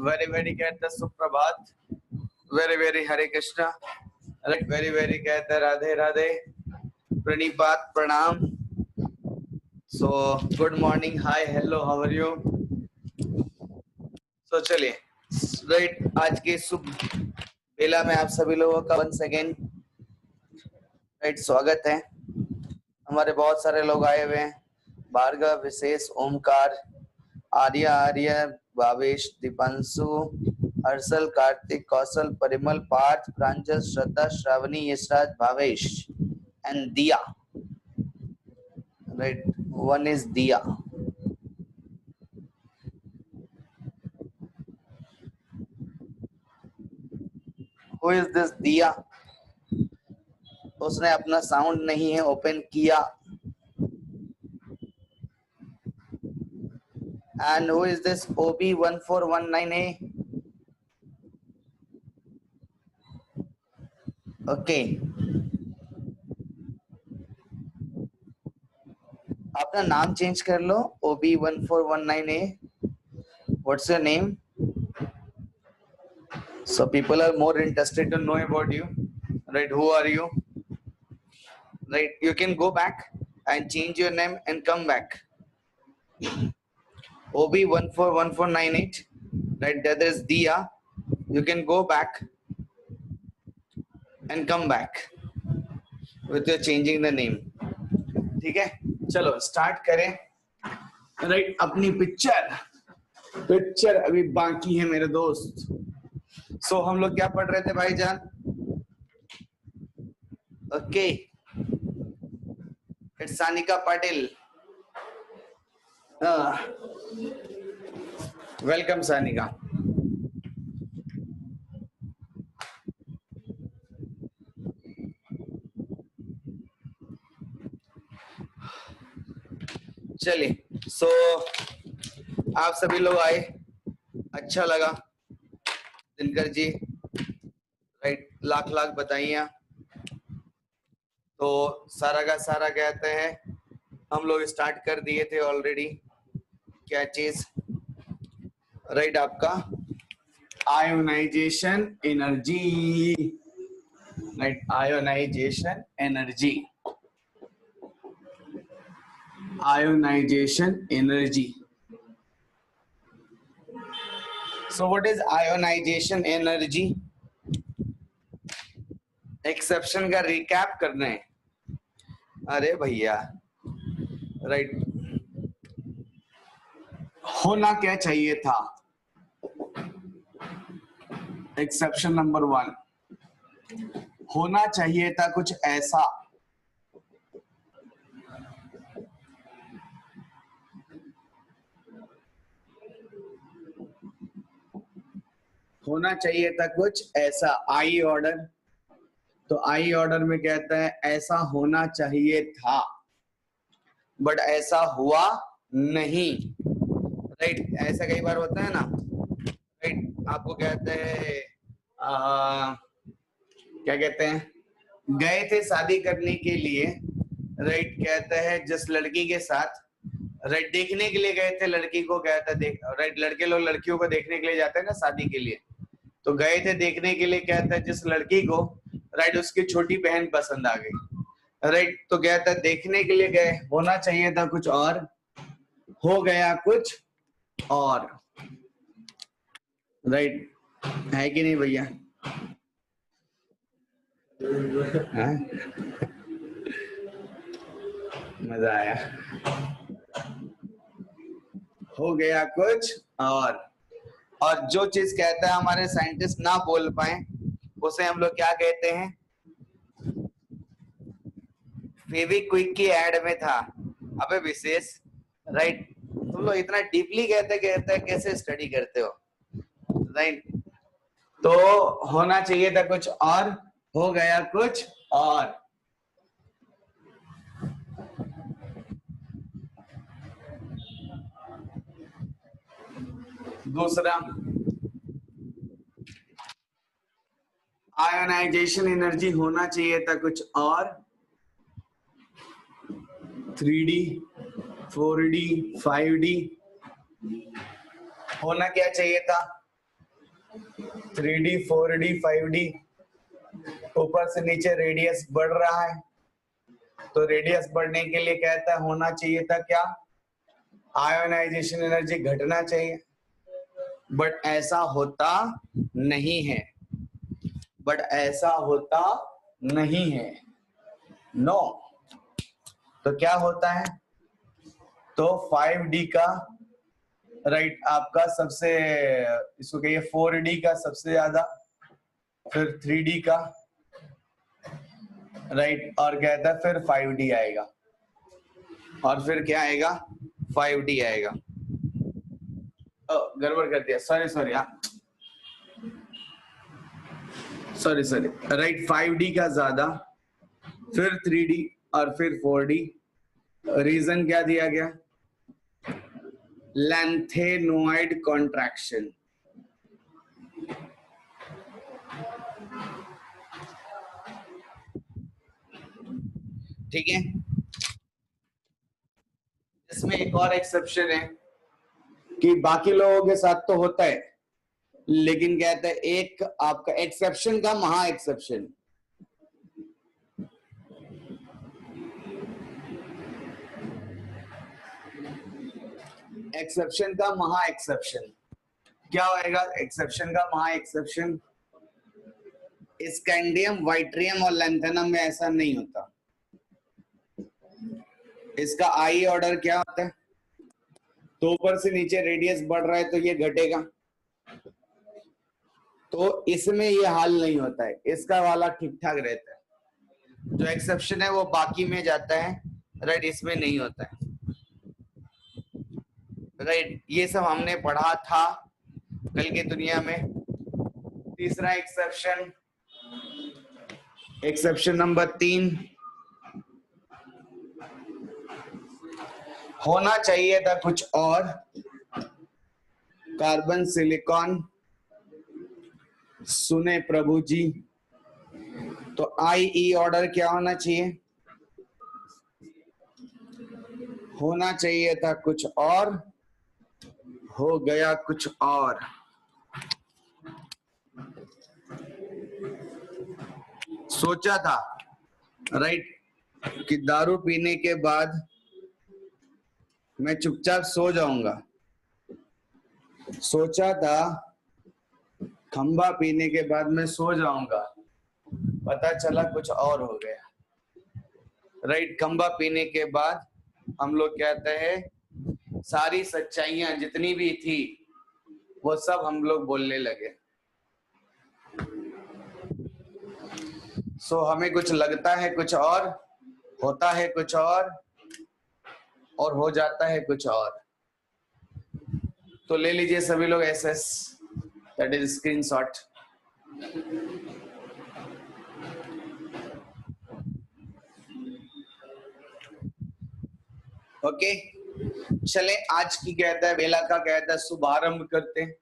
very very कहते सुप्रभात, very very हरे Krishna, very very कहते राधे राधे, प्रणिपात प्रणाम. So good morning, hi, hello, how are you? So चलिए राइट, आज के शुभ बेला में आप सभी लोगों का once again राइट स्वागत है. हमारे बहुत सारे लोग आए हुए हैं. भार्गव, विशेष, ओमकार, आर्य, भावेश, दीपांशु, हर्षल, कार्तिक, कौशल, परिमल, पार्थ, प्रांजल, श्रद्धा, श्रावणी, यशराज, भावेश एंड दिया. राइट, वन इज दिया. हु इज दिस दिया? उसने अपना साउंड नहीं है ओपन किया. And who is this OB1419A? Okay, अपना नाम चेंज कर लो. OB1419A, what's your name? So people are more interested to know about you, right? Who are you? Right, you can go back and change your name and come back. OB141498, right? That is Dia. You can go back and come back with your changing the name. ठीक है, चलो start करें. Right, अपनी picture अभी बाकी है मेरे दोस्त. सो हम लोग क्या पढ़ रहे थे भाईजान? Okay, it's Sanika Patil. Welcome Sanika. चलिए, सो आप सभी लोग आए, अच्छा लगा. दिनकर जी, राइट, लाख लाख बधाइयाँ. तो सारा का सारा कहते हैं हम लोग स्टार्ट कर दिए थे ऑलरेडी. क्या चीज? राइट, आपका ionization energy. Right, ionization energy. Ionization energy. So what is ionization energy? Exception का रिकैप करना है. अरे भैया, राइट, होना क्या चाहिए था? एक्सेप्शन नंबर 1, होना चाहिए था कुछ ऐसा. होना चाहिए था कुछ ऐसा. I order. तो आई ऑर्डर में कहता है ऐसा होना चाहिए था, बट ऐसा हुआ नहीं. राइट, ऐसा कई बार होता है ना. राइट, आपको कहते हैं क्या कहते हैं, गए थे शादी करने के लिए. राइट, कहते हैं जिस लड़की के साथ, राइट, देखने के लिए गए थे लड़की को. कहता देख, राइट, लड़के लोग लड़कियों को देखने के लिए जाते हैं ना शादी के लिए. तो गए थे देखने के लिए, कहता है जिस लड़की को, राइट, उसकी छोटी बहन पसंद आ गई. राइट, तो कहता है देखने के लिए गए, होना चाहिए था कुछ और, हो गया कुछ और. राइट, है कि नहीं भैया? मजा आया. हो गया कुछ और जो चीज कहता है हमारे साइंटिस्ट ना बोल पाए, उसे हम लोग क्या कहते हैं? फेविक्विक की एड में था. अबे विशेष, राइट, तुम लोग इतना डीपली कहते कैसे स्टडी करते हो? राइट, तो होना चाहिए था कुछ और, हो गया कुछ और. दूसरा, आयोनाइजेशन एनर्जी होना चाहिए था कुछ और. 3D, 4D, 5D. होना क्या चाहिए था? 3D 4D 5D, ऊपर से नीचे रेडियस बढ़ रहा है, तो रेडियस बढ़ने के लिए कहता है होना चाहिए था क्या, आयोनाइजेशन एनर्जी घटना चाहिए, बट ऐसा होता नहीं है, बट ऐसा होता नहीं है, नो। तो क्या होता है, तो 5D का राइट आपका सबसे, इसको कहिए 4D का सबसे ज्यादा, फिर 3D का राइट, और कहता है फिर 5D आएगा, और फिर क्या आएगा, 5D आएगा। गड़बड़ कर दिया, sorry sorry, sorry sorry, right 5D का ज्यादा, फिर 3D और फिर 4D। रीजन क्या दिया गया, लैंथेनोइड कॉन्ट्रैक्शन। ठीक है, इसमें एक और एक्सेप्शन है कि बाकी लोगों के साथ तो होता है, लेकिन कहते हैं एक आपका एक्सेप्शन का महा एक्सेप्शन, एक्सेप्शन का महा एक्सेप्शन क्या होएगा, एक्सेप्शन का महा एक्सेप्शन, स्कैंडियम, वाइट्रियम और लैंथेनम में ऐसा नहीं होता। इसका आई ऑर्डर क्या होता है, तो ऊपर से नीचे रेडियस बढ़ रहा है तो ये घटेगा, तो इसमें ये हाल नहीं होता है, इसका वाला ठीक ठाक रहता है। जो एक्सेप्शन है वो बाकी में जाता है, राइट, इसमें नहीं होता है, राइट। ये सब हमने पढ़ा था कल की दुनिया में। तीसरा एक्सेप्शन, एक्सेप्शन नंबर 3, होना चाहिए था कुछ और, कार्बन सिलिकॉन, सुने प्रभु जी, तो आई ऑर्डर क्या होना चाहिए, होना चाहिए था कुछ और, हो गया कुछ और। सोचा था राइट कि दारू पीने के बाद मैं चुपचाप सो जाऊंगा, सोचा था खंबा पीने के बाद मैं सो जाऊंगा, पता चला कुछ और हो गया, राइट। खंबा पीने के बाद हम लोग कहते हैं सारी सच्चाइयां जितनी भी थी वो सब हम लोग बोलने लगे। सो हमें कुछ लगता है कुछ और, होता है कुछ और हो जाता है कुछ और। तो ले लीजिए सभी लोग SS, that is screenshot. Okay, चले आज की कहता है बेला का कहता है शुभारंभ करते हैं।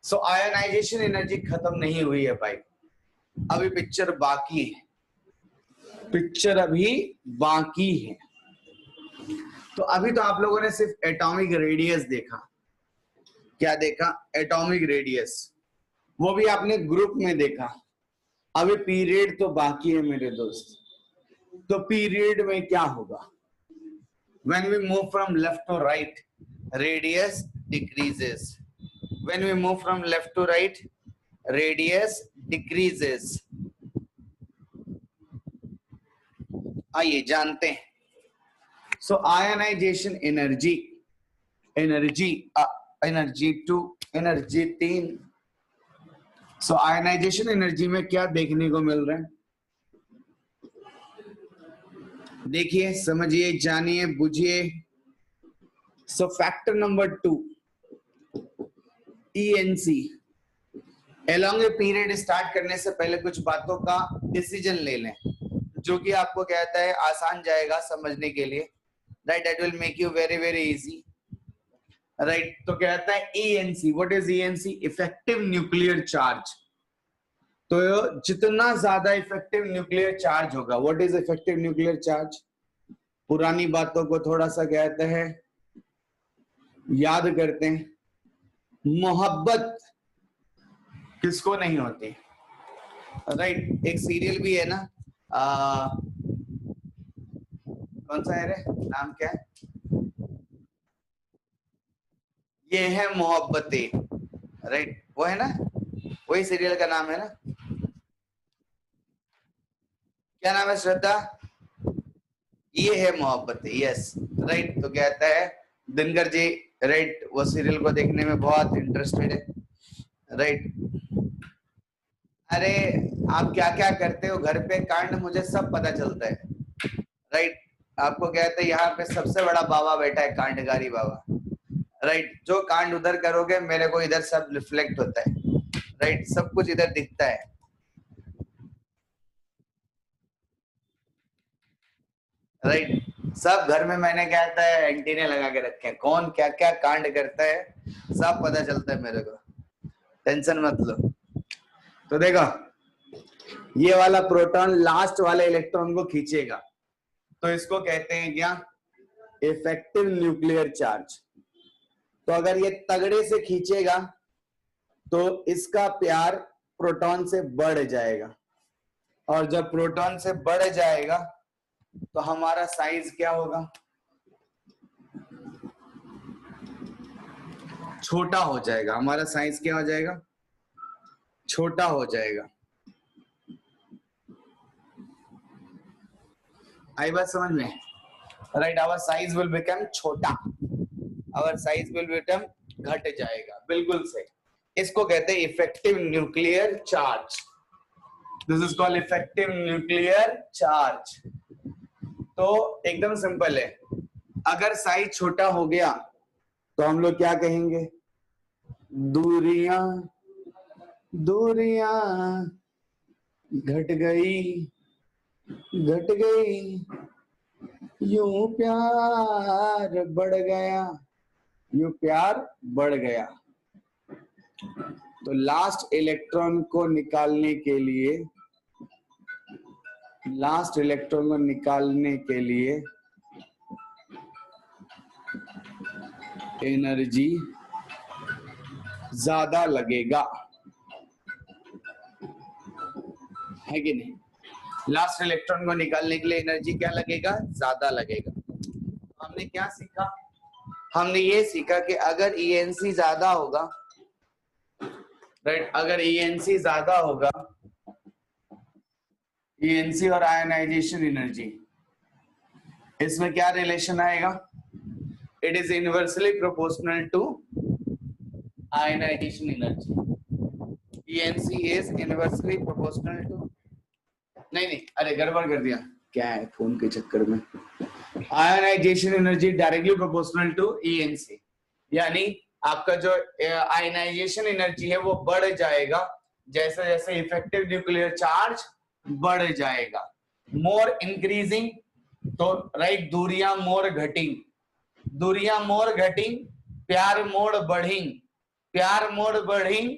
सो आयनाइजेशन एनर्जी खत्म नहीं हुई है भाई, अभी पिक्चर बाकी है, पिक्चर अभी बाकी है। तो अभी तो आप लोगों ने सिर्फ एटॉमिक रेडियस देखा, क्या देखा, एटॉमिक रेडियस, वो भी आपने ग्रुप में देखा। अभी पीरियड तो बाकी है मेरे दोस्त। तो पीरियड में क्या होगा, when we move from left to right radius decreases, when we move from left to right radius decreases। आइए जानते हैं। So ionization energy, energy energy 2, energy 3। So ionization energy में क्या देखने को मिल रहा है, देखिए समझिए जानिए बुझिए। So factor number 2 ENC, along a period start करने से पहले कुछ बातों का डिसीजन ले लें जो कि आपको कहता है आसान जाएगा समझने के लिए, right, that will make you very very easy, right. तो कहता है ENC, what is ENC, effective nuclear charge. तो जितना ज्यादा इफेक्टिव न्यूक्लियर चार्ज होगा, what is effective nuclear charge, पुरानी बातों को थोड़ा सा कहते हैं याद करते हैं, मोहब्बत किसको नहीं होती, राइट। एक सीरियल भी है ना, कौन सा है रे, नाम क्या है, ये है मोहब्बतें, राइट, वो है ना, वही सीरियल का नाम है ना, क्या नाम है श्रद्धा, ये है मोहब्बतें, यस, राइट। तो कहता है दिनकर जी, राइट, वो सीरियल को देखने में बहुत इंटरेस्टेड है, राइट। अरे आप क्या क्या करते हो घर पे कांड, मुझे सब पता चलता है, राइट। आपको कहते हैं यहाँ पे सबसे बड़ा बाबा बैठा है, कांडगारी बाबा, राइट। जो कांड उधर करोगे मेरे को इधर सब रिफ्लेक्ट होता है, राइट, सब कुछ इधर दिखता है, राइट। सब घर में मैंने कहता है एंटीने लगा के रखे हैं, कौन क्या क्या कांड करता है सब पता चलता है मेरे को, टेंशन मत लो। तो देखो ये वाला प्रोटॉन लास्ट वाले इलेक्ट्रॉन को खींचेगा, तो इसको कहते हैं क्या, इफेक्टिव न्यूक्लियर चार्ज। तो अगर ये तगड़े से खींचेगा तो इसका प्यार प्रोटॉन से बढ़ जाएगा, और जब प्रोटॉन से बढ़ जाएगा तो हमारा साइज क्या होगा, छोटा हो जाएगा, हमारा साइज क्या हो जाएगा, छोटा हो जाएगा। आई बात समझ में, right, our size will become छोटा, आवर साइज विल बिकम घट जाएगा, बिल्कुल सही। इसको कहते हैं effective nuclear charge, this is called effective nuclear charge. तो एकदम सिंपल है, अगर साइज छोटा हो गया तो हम लोग क्या कहेंगे, दूरियां दूरियां घट गई, घट गई, यूं प्यार बढ़ गया, यूं प्यार बढ़ गया। तो लास्ट इलेक्ट्रॉन को निकालने के लिए, लास्ट इलेक्ट्रॉन को निकालने के लिए एनर्जी ज्यादा लगेगा, है कि नहीं, लास्ट इलेक्ट्रॉन को निकालने के लिए एनर्जी क्या लगेगा, ज्यादा लगेगा। तो हमने क्या सीखा, हमने ये सीखा कि अगर ईएनसी ज्यादा होगा, राइट, अगर ईएनसी ज्यादा होगा, ईएनसी और आयनाइजेशन एनर्जी, इसमें क्या रिलेशन आएगा, it is inversely proportional to ionization energy, ENC is inversely proportional to, नहीं नहीं, अरे गड़बड़ कर दिया, क्या है फोन के चक्कर में, ionization energy directly proportional to ENC, यानी आपका जो आयनाइजेशन एनर्जी है वो बढ़ जाएगा जैसे जैसे इफेक्टिव न्यूक्लियर चार्ज बढ़ जाएगा, मोर इंक्रीजिंग, तो राइट, दूरियां मोर घटिंग, दूरियां मोर घटिंग, प्यार मोर बढ़िंग, प्यार मोर बढ़िंग,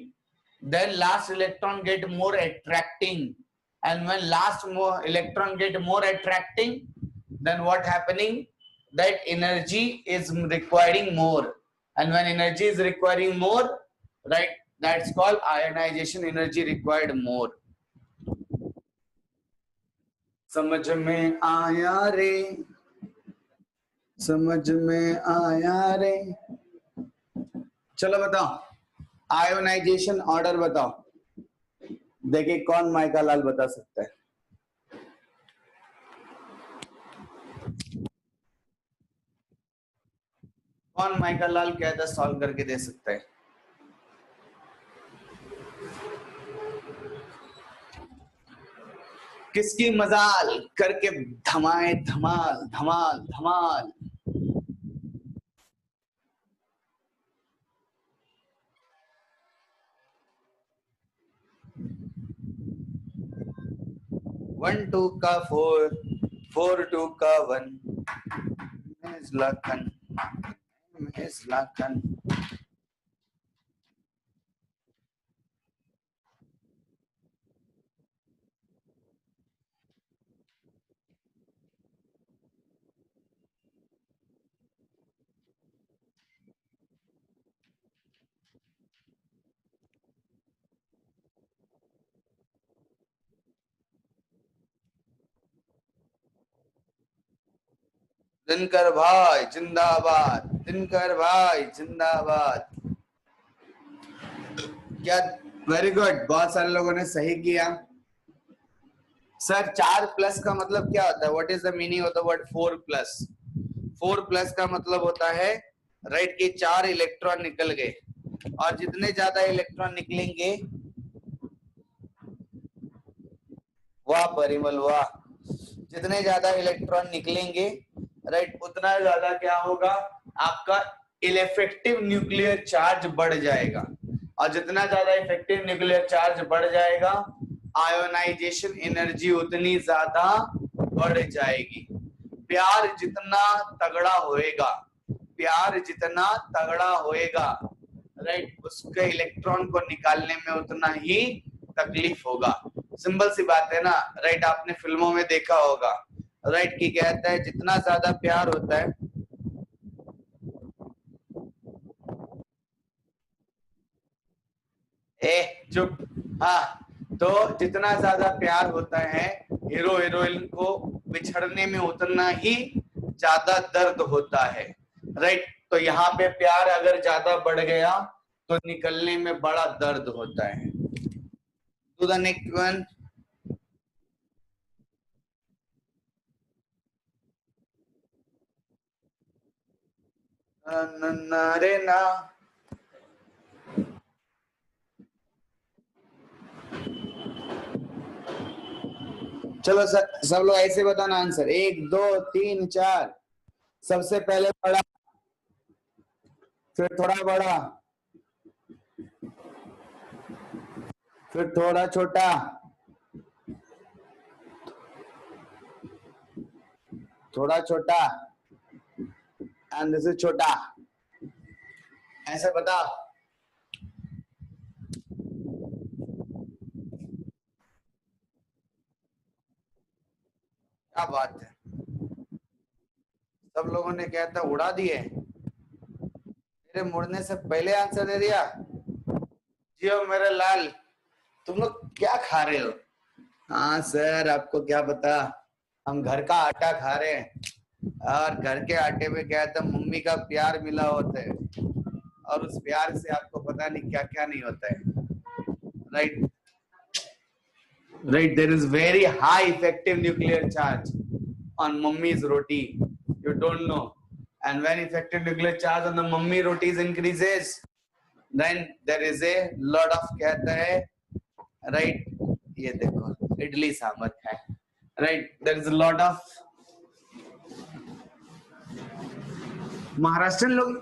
then last electron get more attracting, and when last more electron get more attracting, then what happening, that energy is requiring more, and when energy is requiring more, right, that's called ionization energy required more. समझ में आया रे, समझ में आया रे। चलो बताओ आयोनाइजेशन ऑर्डर बताओ, देखिए कौन माइका लाल बता सकता है, कौन माइका लाल कहता सॉल्व करके दे सकता है, किसकी मजाल करके धमाए धमाल धमाल धमाल। 1 2 का 4, 4 2 का 1, लखन लखन। दिनकर भाई जिंदाबाद, दिनकर भाई जिंदाबाद। क्या, वेरी गुड, बहुत सारे लोगों ने सही किया। सर 4+ का मतलब क्या होता है? What is the meaning of the word 4+? 4+ का मतलब होता है राइट कि 4 इलेक्ट्रॉन निकल गए, और जितने ज्यादा इलेक्ट्रॉन निकलेंगे, वाह परिमल वाह, जितने ज्यादा इलेक्ट्रॉन निकलेंगे राइट उतना ज्यादा क्या होगा, आपका इफेक्टिव न्यूक्लियर चार्ज बढ़ जाएगा, और जितना ज्यादा इफेक्टिव न्यूक्लियर चार्ज बढ़ जाएगा, आयोनाइजेशन एनर्जी उतनी ज्यादा बढ़ जाएगी। प्यार जितना तगड़ा होएगा, प्यार जितना तगड़ा होएगा राइट, उसके इलेक्ट्रॉन को निकालने में उतना ही तकलीफ होगा। सिंपल सी बात है ना राइट, आपने फिल्मों में देखा होगा राइट कि कहता है जितना ज्यादा प्यार होता है, चुप, हाँ, तो जितना ज्यादा प्यार होता है हीरो हीरोइन को बिछड़ने में उतना ही ज्यादा दर्द होता है राइट। तो यहाँ पे प्यार अगर ज्यादा बढ़ गया तो निकलने में बड़ा दर्द होता है। To the next one. रे ना, चलो सब लोग ऐसे बताना आंसर, 1 2 3 4। सबसे पहले बड़ा, फिर थोड़ा बड़ा, फिर थोड़ा छोटा, थोड़ा छोटा, एंड दिस इज छोटा। ऐसे बता। क्या बात है, सब लोगों ने क्या था उड़ा दिए, मेरे मुड़ने से पहले आंसर दे दिया। जियो मेरा लाल, तुम लोग क्या खा रहे हो? हाँ सर, आपको क्या पता, हम घर का आटा खा रहे हैं, और घर के आटे में क्या था, मम्मी का प्यार मिला होता है, और उस प्यार से आपको पता नहीं क्या क्या नहीं होता है right. Right, there is very high effective nuclear charge on mummy's roti. You don't know. And when effective nuclear charge on the mummy rotis increases, then there is a lot of कहता है right. ये देखो इडली सांभर है right. There is a lot of Maharashtrian लोग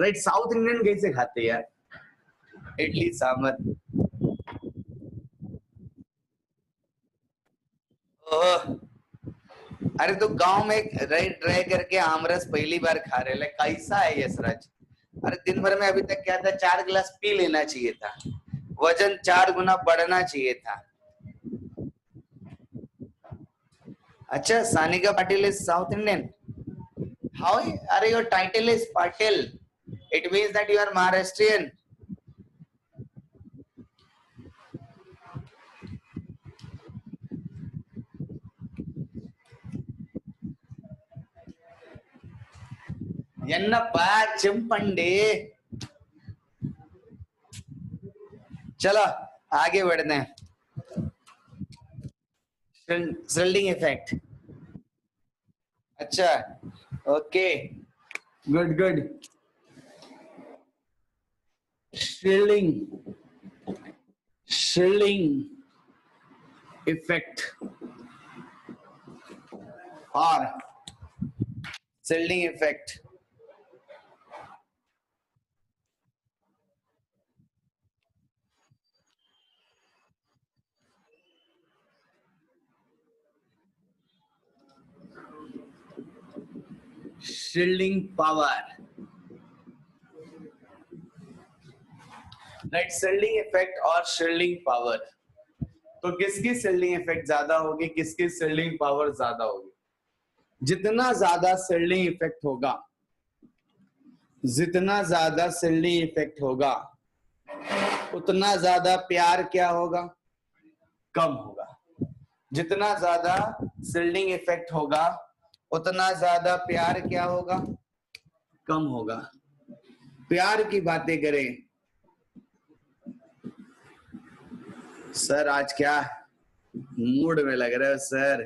right, south Indian कैसे खाते हैं यार इडली सांभर? अरे तो गांव में राइट रह करके आमरस पहली बार खा रहे, लाइक कैसा है यशराज? अरे दिन भर में अभी तक क्या था, 4 गिलास पी लेना चाहिए था, वजन 4 गुना बढ़ना चाहिए था। अच्छा, Sanika Patil is south Indian? How are your title is Patil, it means that you are Maharashtrian. ಎನ್ನಪ್ಪ चिंपंडे। चलो आगे बढ़ते हैं। स्टिल्डिंग इफेक्ट, अच्छा okay, good good. Shielding effect और shielding effect, shielding power right, shielding effect और शील्डिंग पावर। तो किसकी शील्डिंग इफेक्ट ज्यादा होगी, किसकी शील्डिंग पावर ज्यादा होगी? जितना ज्यादा शील्डिंग इफेक्ट होगा, जितना ज्यादा शील्डिंग इफेक्ट होगा, उतना ज्यादा प्यार क्या होगा, कम होगा। जितना ज्यादा शील्डिंग इफेक्ट होगा उतना ज्यादा प्यार क्या होगा, कम होगा। प्यार की बातें करें, सर आज क्या मूड में लग रहे हो सर,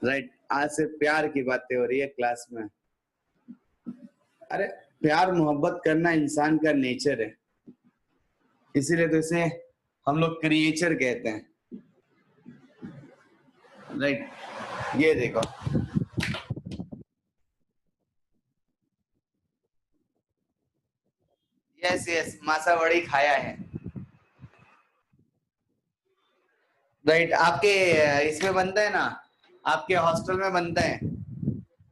राइट, आज से प्यार की बातें हो रही है क्लास में। अरे प्यार मोहब्बत करना इंसान का नेचर है, इसीलिए तो इसे हम लोग क्रिएचर कहते हैं, राइट। ये देखो, यस यस मासा वड़ी खाया है, राइट। आपके इसमें बनता है ना, आपके हॉस्टल में बनता है,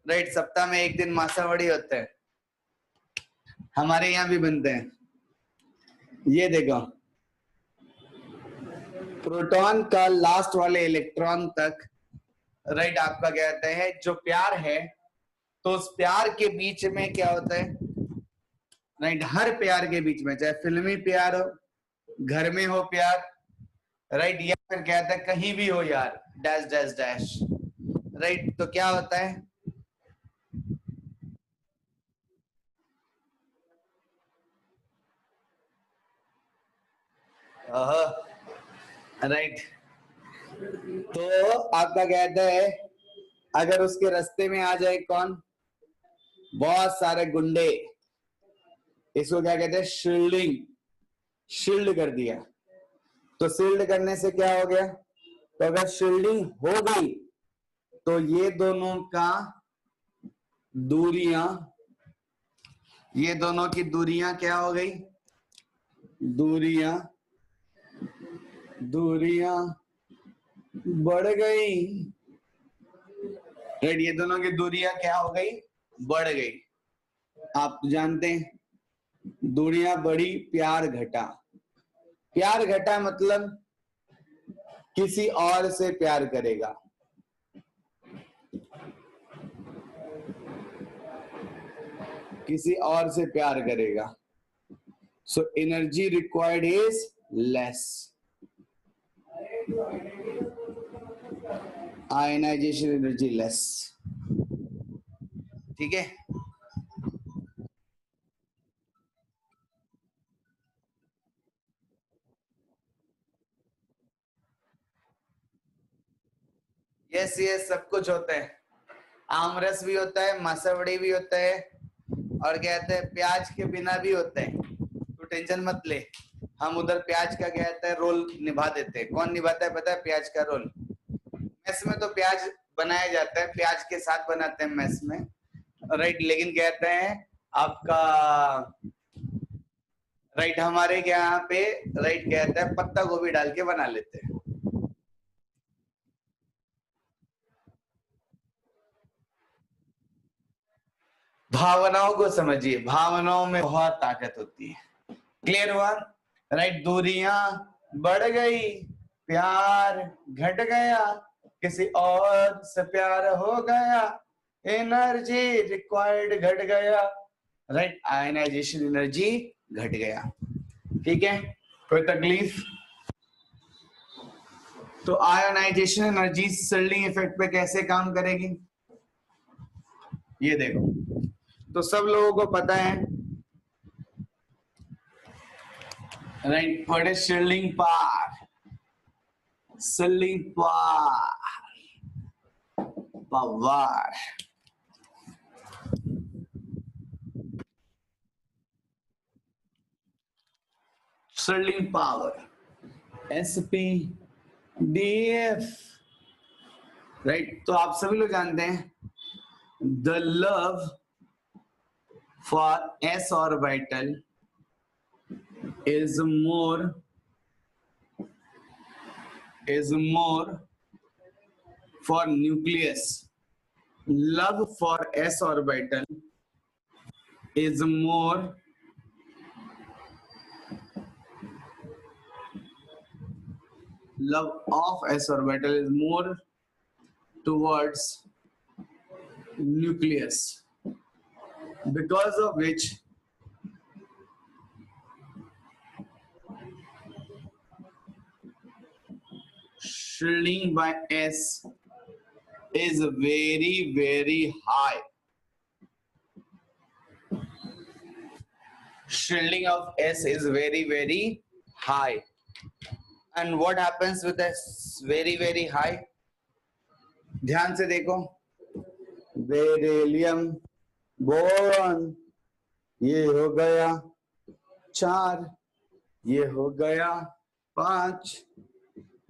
राइट, सप्ताह में एक दिन मासा वड़ी होता है, हमारे यहाँ भी बनते हैं। ये देखो, प्रोटॉन का लास्ट वाले इलेक्ट्रॉन तक, राइट, आपका कहते हैं जो प्यार है, तो उस प्यार के बीच में क्या होता है, राइट, हर प्यार के बीच में, चाहे फिल्मी प्यार हो, घर में हो प्यार, राइट, या फिर कहता है कहीं भी हो यार, डैश डैश डैश, राइट, तो क्या होता है, राइट, तो आपका कहता है अगर उसके रास्ते में आ जाए कौन, बहुत सारे गुंडे, इसको क्या कहते हैं, शील्डिंग, शील्ड कर दिया, तो शील्ड करने से क्या हो गया, तो अगर शील्डिंग हो गई तो ये दोनों का दूरियां, ये दोनों की दूरियां क्या हो गई, दूरियां, दूरियां बढ़ गई, राइट, ये दोनों की दूरियां क्या हो गई, बढ़ गई। आप जानते हैं दूरियां बढ़ी, प्यार घटा, प्यार घटा मतलब किसी और से प्यार करेगा, किसी और से प्यार करेगा, so energy required is less, ionization energy less, ठीक है। यस यस सब कुछ होता है, आमरस भी होता है, मसवड़ी भी होता है, और कहते हैं प्याज के बिना भी होता है, तो टेंशन मत ले, हम उधर प्याज का कहते हैं रोल निभा देते हैं। कौन निभाता है पता है प्याज का रोल, मेस में तो प्याज बनाया जाता है, प्याज के साथ बनाते हैं मेस में, राइट, लेकिन कहते हैं आपका, राइट, हमारे यहाँ पे, राइट, कहते हैं पत्ता गोभी डाल के बना लेते हैं। भावनाओं को समझिए, भावनाओं में बहुत ताकत होती है, क्लियर हुआ, राइट, दूरियां बढ़ गई, प्यार घट गया, किसी और से प्यार हो गया, एनर्जी रिक्वायर्ड घट गया, राइट, आयनाइजेशन एनर्जी घट गया, ठीक है, कोई तकलीफ, तो आयनाइजेशन एनर्जी सिल्डिंग इफेक्ट पे कैसे काम करेगी, ये देखो, तो सब लोगों को पता है, right, what is shielding power, shielding power, shielding power, SP DF, right, तो आप सभी लोग जानते हैं the love for S orbital is more for nucleus, love for s orbital is more, love of s orbital is more towards nucleus, because of which shielding by s is very, very high. Shielding of S is very, very high. And what happens with S very, very high? ध्यान से देखो, beryllium, boron, ये हो गया 4, ये हो गया 5,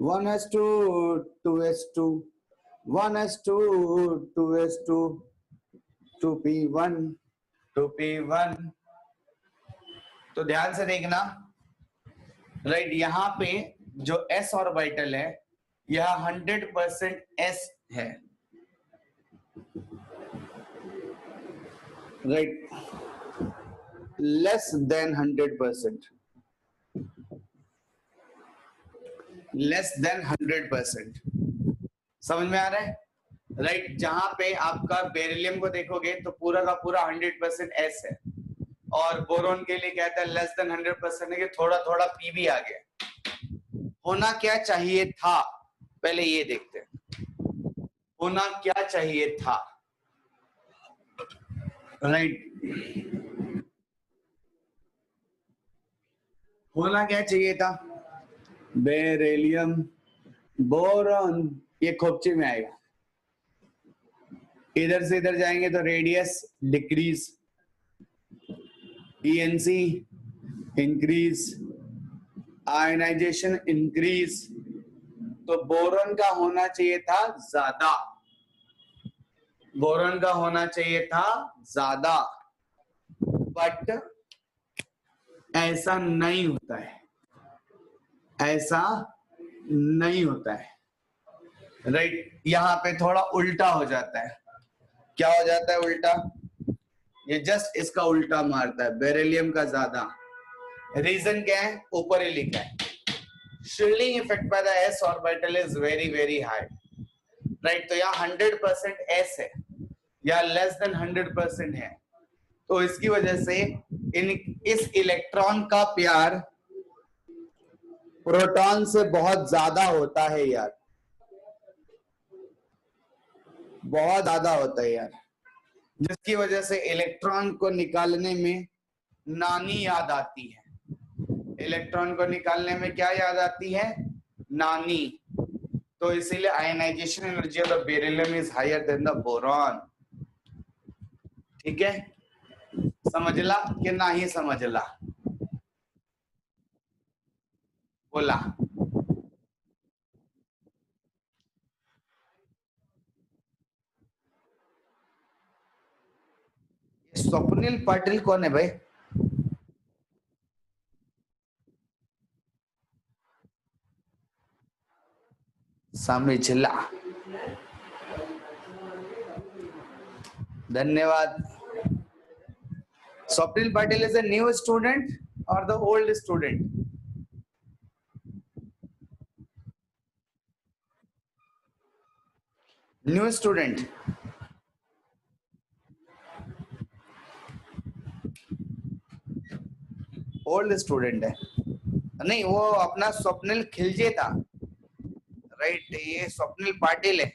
1s2 2s2 1s2 2s2 2p1 2p1. तो ध्यान से देखना, राइट, यहाँ पे जो s ऑर्बिटल है यह 100% s है, right, less than 100%, less than 100%. समझ में आ रहा है, राइट? जहां पे आपका बेरिलियम को देखोगे तो पूरा का पूरा 100% s है, और बोरोन के लिए कहता है लेस देन 100% है कि थोड़ा थोड़ा p भी आ गया. होना क्या चाहिए था, पहले ये देखते हैं, होना क्या चाहिए था, राइट? होना क्या चाहिए था, बेरिलियम, बोरॉन, ये खोपचे में आएगा, इधर से इधर जाएंगे तो radius decrease, ENC increase, ionization increase. तो बोरॉन का होना चाहिए था ज्यादा, बोरॉन का होना चाहिए था ज्यादा, बट ऐसा नहीं होता है, ऐसा नहीं होता है, राइट? यहाँ पे थोड़ा उल्टा हो जाता है. क्या हो जाता है उल्टा, ये जस्ट इसका उल्टा मारता है, बेरिलियम का ज्यादा. रीजन क्या है, ऊपर ही लिखा है, shielding effect by the s orbital is very very high, right? तो यहाँ 100% s है या लेस देन 100% है, तो इसकी वजह से इस इलेक्ट्रॉन का प्यार प्रोटॉन से बहुत ज्यादा होता है यार, बहुत ज्यादा होता है यार, जिसकी वजह से इलेक्ट्रॉन को निकालने में नानी याद आती है. इलेक्ट्रॉन को निकालने में क्या याद आती है, नानी. तो इसीलिए ionization energy of the beryllium is higher than the boron. ठीक है, समझला कि नहीं समझला, बोला? स्वप्निल पाटिल कौन है भाई? समझला, धन्यवाद. Swapnil Patil is a new student और the old student? New student. Old student है? नहीं, वो अपना स्वप्निल खिलजे था, राइट? ये स्वप्निल पाटिल है.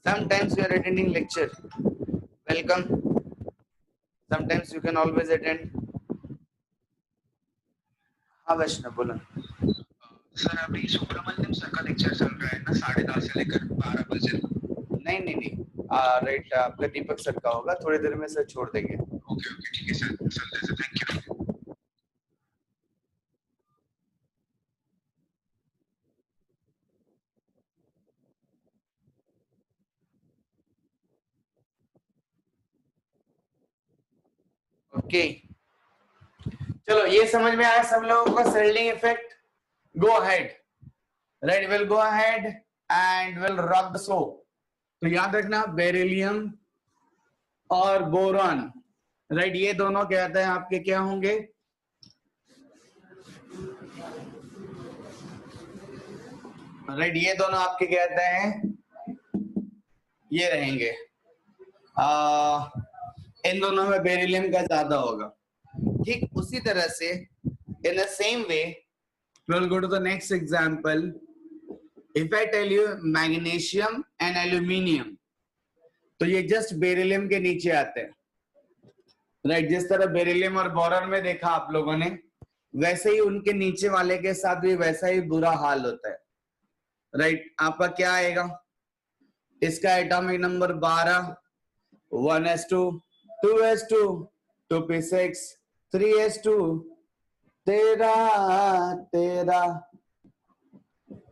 Sometimes you are attending lecture. Welcome. Sometimes you can always attend. हाँ वैष्णव बोलो. सर अभी सुब्रमण्यम सर का लेक्चर चल रहा है ना 10:30 से लेकर 12 बजे. नहीं नहीं नहीं, राइट, आपका दीपक सर का होगा, थोड़ी देर में सर छोड़ देंगे. ओके ओके ठीक है sir, sir thank you. Okay, चलो ये समझ में आया सब लोगों को, shielding effect. Go ahead, right, will go ahead and will रब द शो. तो याद रखना, बेरिलियम और बोरॉन, राइट, ये दोनों कहते हैं आपके क्या होंगे, राइट, ये दोनों आपके कहते हैं ये रहेंगे, इन दोनों में बेरिलियम का ज्यादा होगा। ठीक उसी तरह से in the same way we'll go to the next example. If I tell you magnesium and aluminium, तो ये जस्ट बेरिलियम के नीचे आते हैं, राइट। जिस तरह बेरिलियम और बोरॉन में देखा आप लोगों ने, वैसे ही उनके नीचे वाले के साथ भी वैसा ही बुरा हाल होता है, राइट। आपका क्या आएगा, इसका atomic number 12, 1s2, 2s2, 2p6, 3s2, 13,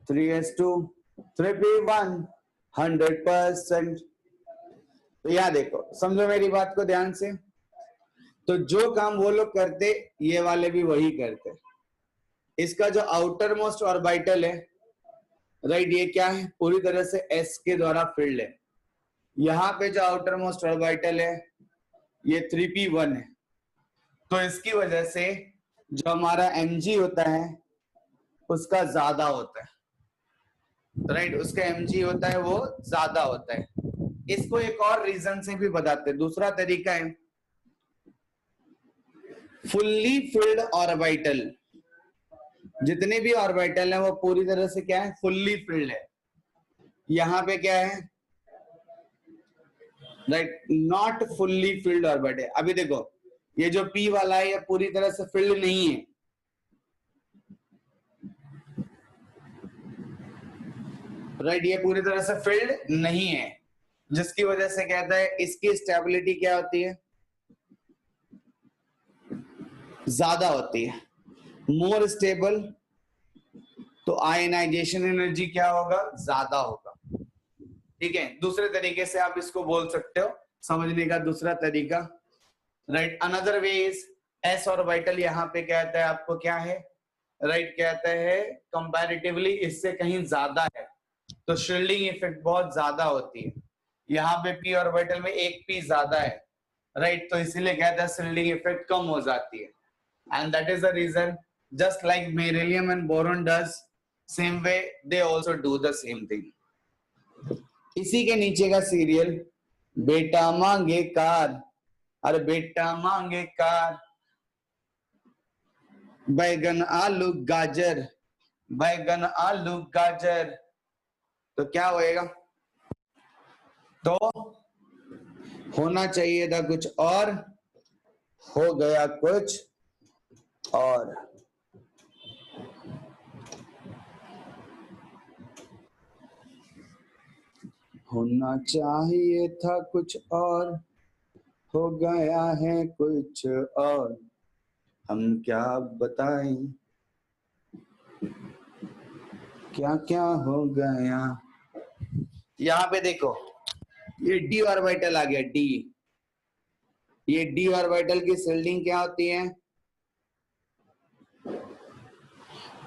3s2, 3p1, 100%। तो यह देखो, समझो मेरी बात को ध्यान से, तो जो काम वो लोग करते ये वाले भी वही करते। इसका जो आउटर मोस्ट ऑर्बिटल है, राइट, ये क्या है, पूरी तरह से s के द्वारा फिल्ड है। यहाँ पे जो आउटर मोस्ट ऑर्बिटल है ये 3p1 है, तो इसकी वजह से जो हमारा mg होता है उसका ज्यादा होता है, राइट, उसका mg होता है वो ज्यादा होता है। इसको एक और रीजन से भी बताते हैं, दूसरा तरीका है फुल्ली फिल्ड ऑर्बिटल। जितने भी ऑर्बिटल है वो पूरी तरह से क्या है, फुल्ली फिल्ड है। यहाँ पे क्या है, right, not fully filled orbital. अभी देखो ये जो p वाला है ये पूरी तरह से फिल्ड नहीं है, राइट, ये पूरी तरह से फिल्ड नहीं है, जिसकी वजह से कहता है इसकी स्टेबिलिटी क्या होती है, ज्यादा होती है, मोर स्टेबल। तो आयनाइजेशन एनर्जी क्या होगा, ज्यादा होगा। ठीक है, दूसरे तरीके से आप इसको बोल सकते हो, समझने का दूसरा तरीका, right. Another way is S orbital यहाँ पे कहता है आपको क्या है, राइट, कहता है कंपैरेटिवली इससे कहीं ज्यादा है, तो शील्डिंग इफेक्ट बहुत ज्यादा होती है। यहाँ पे p ऑर्बिटल में एक p ज्यादा है, राइट, तो इसीलिए कहता है शील्डिंग इफेक्ट कम हो जाती है। And that is the reason, just like beryllium and boron does, same way they also do the same thing. इसी के नीचे का सीरियल, बेटा मांगे कार, अरे बेटा मांगे कार, बैगन आलू गाजर, बैगन आलू गाजर, तो क्या होएगा, तो होना चाहिए था कुछ और, हो गया कुछ और। होना चाहिए था कुछ और, हो गया है कुछ और, हम क्या बताएं क्या क्या हो गया। यहाँ पे देखो ये डी ऑर्बिटल आ गया, डी, ये डी ऑर्बिटल की शील्डिंग क्या होती है,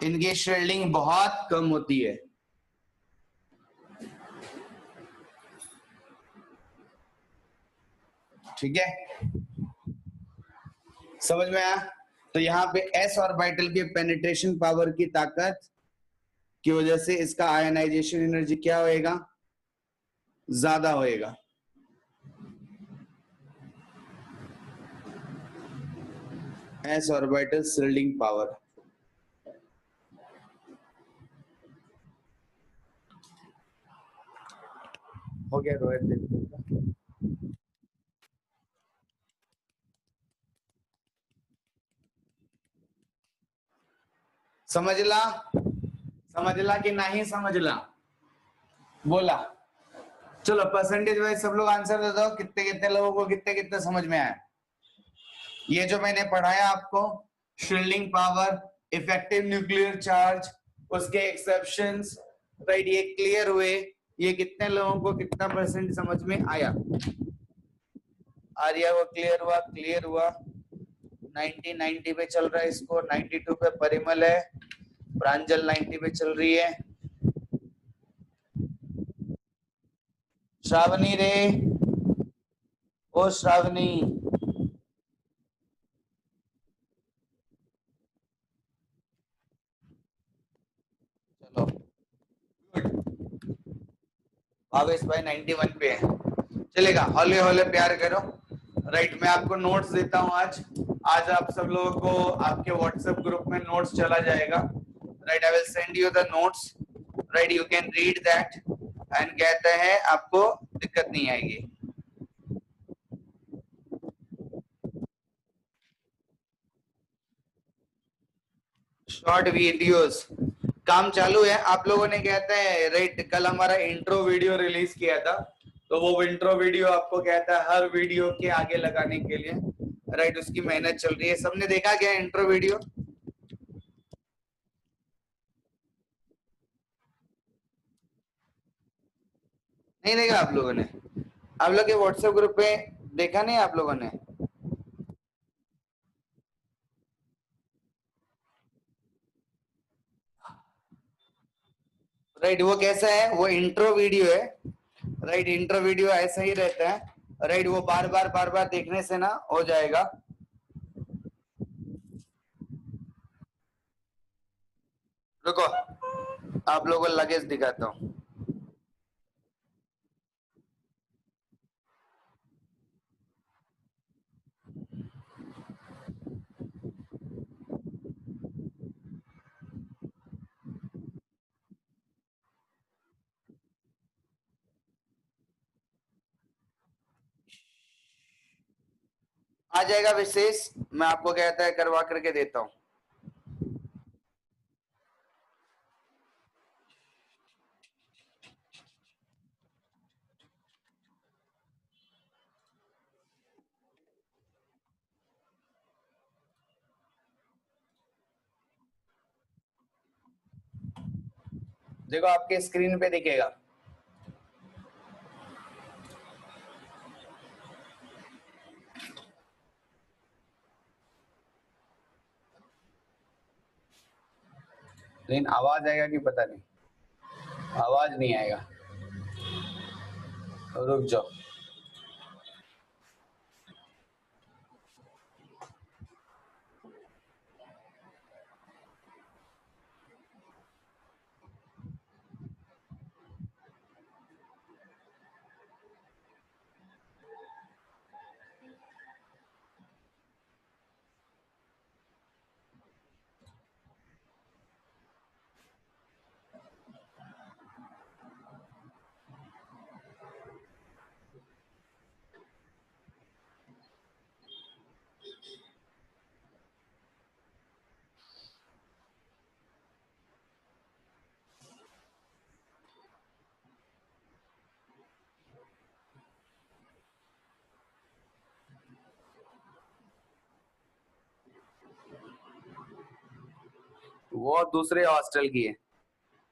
इनकी शील्डिंग बहुत कम होती है, ठीक है, समझ में आया। तो यहाँ पे एस ऑर्बिटल के पेनिट्रेशन पावर की ताकत की वजह से इसका आयनाइजेशन एनर्जी क्या होएगा, ज्यादा होएगा। एस ऑर्बिटल शील्डिंग पावर, हो गया रोहित, देखो समझला, समझला कि नहीं समझला, बोला। चलो परसेंटेज वाइज सब लोग आंसर दे दो, कितने कितने लोगों को कितने कितने समझ में आया। ये जो मैंने पढ़ाया आपको, shielding power, effective nuclear charge, उसके एक्सेप्शंस, राइट, ये क्लियर हुए, ये कितने लोगों को कितना परसेंट समझ में आया, आर्या वो क्लियर हुआ, क्लियर हुआ। 90 पे चल रहा है स्कोर, 92 पे परिमल है, प्रांजल 90 पे चल रही है, श्रावणी रे, ओ श्रावणी, आवेश भाई 91 पे है, चलेगा, हौले हौले प्यार करो। राइट, मैं आपको नोट्स देता हूँ आज आप सब लोगों को आपके व्हाट्सएप ग्रुप में नोट्स चला जाएगा। Right, I will send you the notes. Right, you can read that and कहते हैं आपको दिक्कत नहीं आएगी। शॉर्ट वीडियोस काम चालू है आप लोगों ने, कहते हैं राइट, कल हमारा इंट्रो वीडियो रिलीज किया था, तो वो इंट्रो वीडियो आपको कहता है हर वीडियो के आगे लगाने के लिए। राइट, उसकी मेहनत चल रही है। सबने देखा क्या इंट्रो वीडियो? नहीं देखा आप लोगों ने? आप लोग के व्हाट्सएप ग्रुप पे देखा नहीं आप लोगों ने? राइट, वो कैसा है? वो इंट्रो वीडियो है। राइट, इंट्रो वीडियो ऐसा ही रहता है। राइट, वो बार बार देखने से ना हो जाएगा। रुको, आप लोगों को लगेज दिखाता हूँ। आ जाएगा विशेष, मैं आपको कहता है करवा करके देता हूँ। देखो आपके स्क्रीन पे दिखेगा। लेकिन आवाज आएगा कि पता नहीं, आवाज नहीं आएगा। रुक जाओ। वो दूसरे हॉस्टल की है,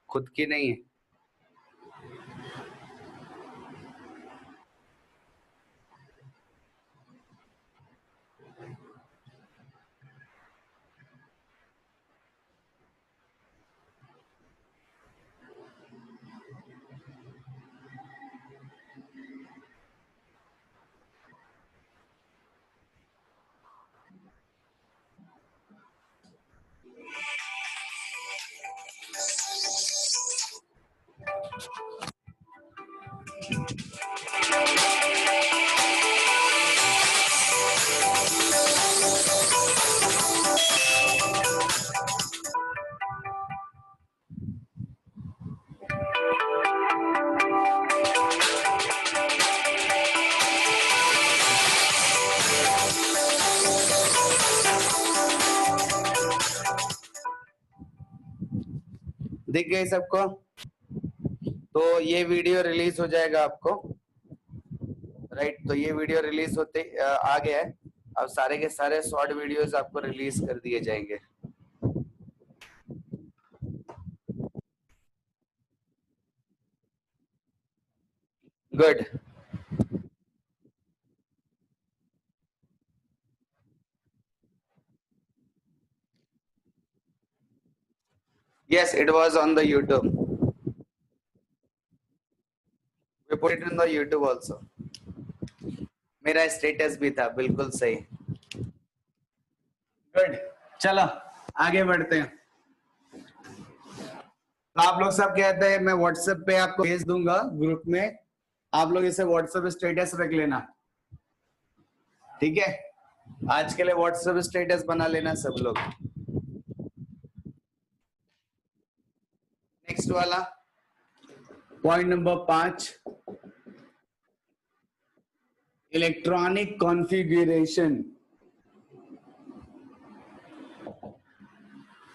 खुद की नहीं है। दिख गए सबको? तो ये वीडियो रिलीज हो जाएगा आपको। राइट, तो ये वीडियो रिलीज होते आ गया है। अब सारे के सारे शॉर्ट वीडियोस आपको रिलीज कर दिए जाएंगे। Good. Yes, it was on the YouTube. We put it in the YouTube also. मेरा स्टेटस भी था, बिल्कुल सही। गुड, चलो आगे बढ़ते हैं। तो आप लोग सब कहते हैं, मैं व्हाट्सएप पे आपको भेज दूंगा ग्रुप में, आप लोग इसे व्हाट्सएप स्टेटस रख लेना, ठीक है? आज के लिए व्हाट्सएप स्टेटस बना लेना सब लोग। नेक्स्ट वाला point number 5, electronic configuration.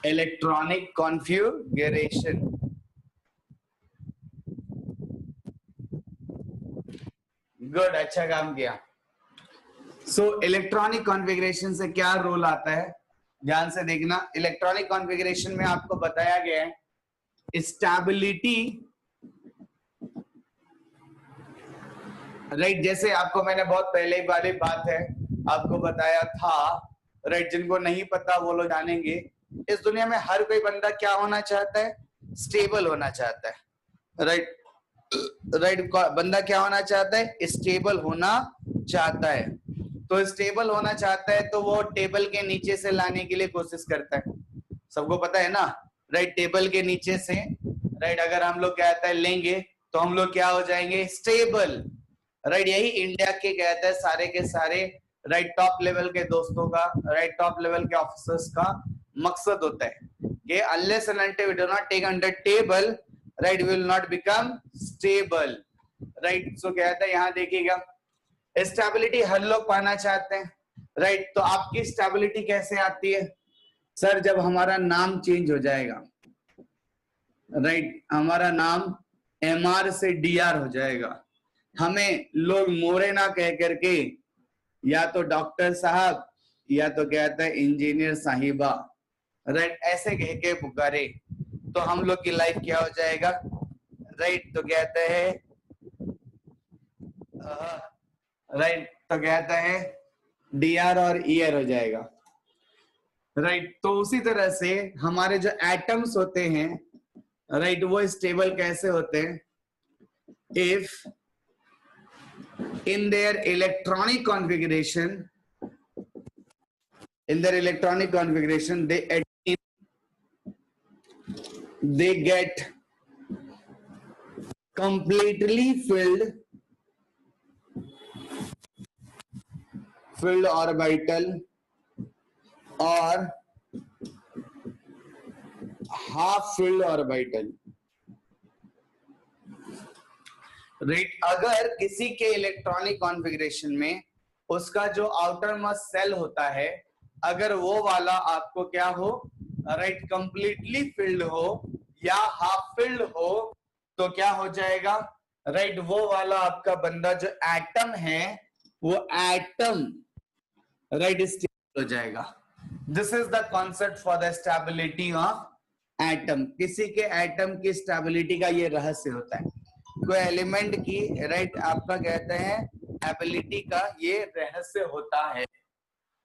Electronic configuration, good, अच्छा काम किया। सो इलेक्ट्रॉनिक कॉन्फ़िगरेशन से क्या रोल आता है, ध्यान से देखना। इलेक्ट्रॉनिक कॉन्फ़िगरेशन में आपको बताया गया है स्टेबिलिटी, राइट? जैसे आपको मैंने बहुत पहले वाली बात है आपको बताया था, राइट? जिनको नहीं पता वो लोग जानेंगे। इस दुनिया में हर कोई बंदा क्या होना चाहता है? स्टेबल होना चाहता है, राइट? राइट, बंदा क्या होना चाहता है? स्टेबल होना चाहता है। तो स्टेबल होना चाहता है तो वो टेबल के नीचे से लाने के लिए कोशिश करता है, सबको पता है ना, राइट? टेबल के नीचे से, राइट, अगर हम लोग कहता है लेंगे तो हम लोग क्या हो जाएंगे? Stable, right? यही इंडिया के कहते हैं सारे के सारे, राइट, टॉप लेवल के दोस्तों का, राइट, टॉप लेवल के ऑफिसर्स का मकसद होता है कि unless and until we do not take under table, right, we will not become stable, right? So कहता है, यहाँ देखिएगा, स्टेबिलिटी हर लोग पाना चाहते हैं, राइट? तो आपकी स्टेबिलिटी कैसे आती है? सर, जब हमारा नाम चेंज हो जाएगा, राइट, हमारा नाम MR से DR हो जाएगा, हमें लोग मोरे ना कह करके या तो डॉक्टर साहब या तो कहता है इंजीनियर साहिबा, राइट, ऐसे कह के पुकारे, तो हम लोग की लाइफ क्या हो जाएगा? राइट, तो कहते हैं, राइट, तो कहता है DR और ER हो जाएगा, राइट? तो उसी तरह से हमारे जो एटम्स होते हैं, राइट, वो स्टेबल कैसे होते हैं? If in their electronic configuration, they get completely filled orbital or half filled orbital, right? अगर किसी के इलेक्ट्रॉनिक कॉन्फ़िगरेशन में उसका जो आउटर मोस्ट सेल होता है, अगर वो वाला आपको क्या हो, राइट, कंप्लीटली फिल्ड हो या हाफ फिल्ड हो, तो क्या हो जाएगा? राइट, वो वाला आपका बंदा जो एटम है, वो एटम, राइट, स्टेबल हो जाएगा। This is the concept for the stability of atom. किसी के एटम की स्टेबिलिटी का ये रहस्य होता है, कोई एलिमेंट की, राइट, आपका कहते हैं एबिलिटी का ये रहस्य होता है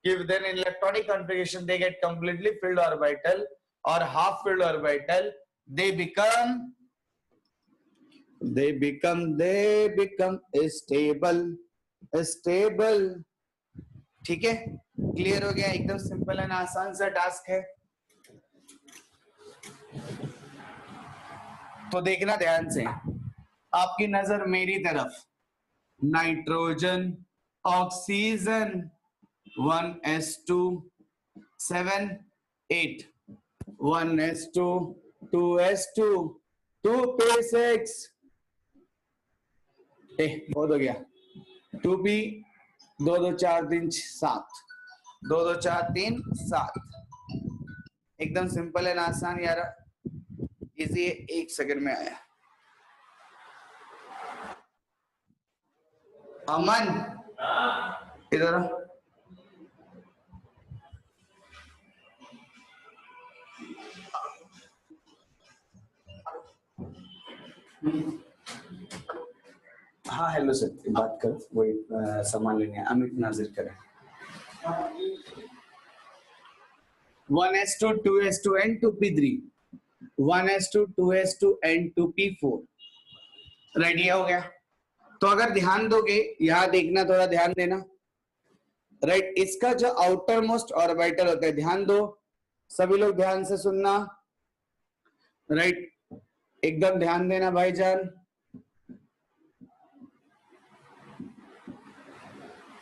कि within electronic configuration they get completely filled orbital or half filled orbital, they become stable, ठीक है? क्लियर हो गया? एकदम सिंपल एंड आसान सा टास्क है। तो देखना ध्यान से, आपकी नजर मेरी तरफ, nitrogen, oxygen, 1s2 7 8, 1s2 2s2 2p6, बहुत हो गया, 2p 2 2 4 3 7, 2 2 4 3 7, एकदम सिंपल है ना, आसान यार, इजी, 1 सेकंड में आया। अमन इधर, हाँ हेलो सर, बात कर, वही सामान लेने अमित नाजिर करें। 1s2 2s2 and 2p3, 1s2 2s2 and 2p4, ready हो गया? तो अगर ध्यान दोगे, यहां देखना, थोड़ा ध्यान देना, राइट, इसका जो आउटर मोस्ट ऑर्बिटल होता है, ध्यान दो सभी लोग, ध्यान से सुनना, राइट, एकदम ध्यान देना भाईजान।